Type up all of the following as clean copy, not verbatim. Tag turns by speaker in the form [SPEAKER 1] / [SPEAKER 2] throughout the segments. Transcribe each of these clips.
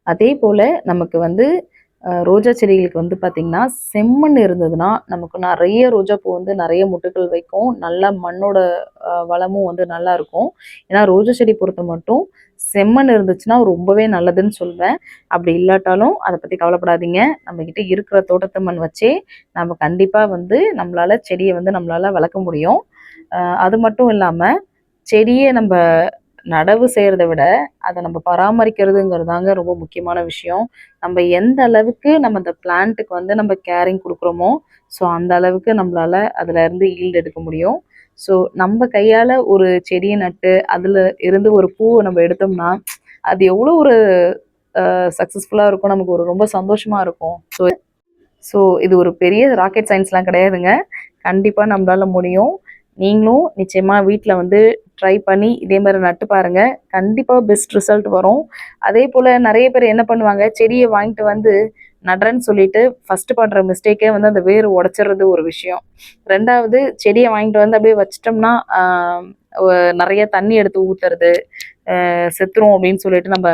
[SPEAKER 1] அதே போல நமக்கு வந்து ரோஜா செடிகளுக்கு வந்து பார்த்திங்கன்னா, செம்மண் இருந்ததுன்னா, நமக்கு நெறைய ரோஜாப்பூ வந்து நெறைய மொட்டுக்கள் வைக்கும். நல்லா மண்ணோட வளமும் வந்து நல்லாருக்கும். ஏன்னா ரோஜா செடி பொறுத்த மட்டும் செம்மண் இருந்துச்சுன்னா ரொம்பவே நல்லதுன்னு சொல்வேன். அப்படி இல்லாட்டாலும் அத பத்தி கவலைப்படாதீங்க. நம்மகிட்ட இருக்கிற தோட்டத்து மண் வச்சே நம்ம கண்டிப்பா வந்து நம்மளால செடிய வந்து நம்மளால வளர்க்க முடியும். அது மட்டும் இல்லாம, செடிய நம்ப நடவு செய்றத விட, அத நம்ம பராமரிக்கிறதுங்கிறது தாங்க ரொம்ப முக்கியமான விஷயம். நம்ம எந்த அளவுக்கு நம்ம அந்த பிளான்ட்டுக்கு வந்து நம்ம கேரிங் குடுக்குறோமோ, ஸோ அந்த அளவுக்கு நம்மளால அதுலருந்து ஈல்டு எடுக்க முடியும். ஸோ நம்ம கையால ஒரு செடிய நட்டு, அதுல இருந்து ஒரு பூவ நம்ம எடுத்தோம்னா, அது எவ்வளோ ஒரு சக்சஸ்ஃபுல்லா இருக்கும். நமக்கு ஒரு ரொம்ப சந்தோஷமா இருக்கும். ஸோ இது ஒரு பெரிய ராக்கெட் சயன்ஸ்லாம் கிடையாதுங்க. கண்டிப்பா நம்பளால முடியும். நீங்களும் நிச்சயமா வீட்ல வந்து ட்ரை பண்ணி இதே மாரி நட்டு பாருங்க. கண்டிப்பா பெஸ்ட் ரிசல்ட் வரும். அதேபோல நெறைய பேர் என்ன பண்ணுவாங்க, செடிய வாங்கிட்டு வந்து நடுறேன்னு சொல்லிட்டு ஃபர்ஸ்ட்டு பண்ற மிஸ்டேக்கே வந்து அந்த வேர் உடைச்சிறது ஒரு விஷயம். 2வது செடிய வாங்கிட்டு வந்து அப்படியே வச்சுட்டோம்னா, ஒ நெறைய தண்ணி எடுத்து ஊத்துறது, செத்துரும் அப்படின்னு சொல்லிட்டு நம்ம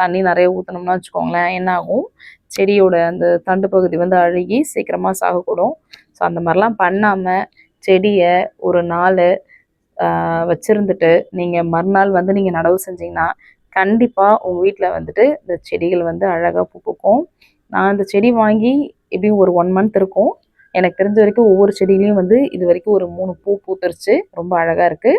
[SPEAKER 1] தண்ணி நெறைய ஊத்துனோம்னா வச்சுக்கோங்களேன், என்ன ஆகும், செடியோட அந்த தண்டு பகுதி வந்து அழுகி சீக்கிரமா சாகக்கூடும். ஸோ அந்த மாரிலாம் பண்ணாம, செடிய ஒரு நாளு வச்சிருந்துட்டு, நீங்க மறுநாள் வந்து நீங்க நடவு செஞ்சீங்கன்னா, கண்டிப்பா உங்க வீட்ல வந்துட்டு இந்த செடிகள் வந்து அழகா பூ பூக்கும். நான் இந்த செடி வாங்கி எப்படியும் ஒரு 1 மந்த் இருக்கும். எனக்கு தெரிஞ்ச வரைக்கும் ஒவ்வொரு செடியிலயும் வந்து இதுவரைக்கும் ஒரு 3 பூ பூத்துருச்சு. ரொம்ப அழகா இருக்கு.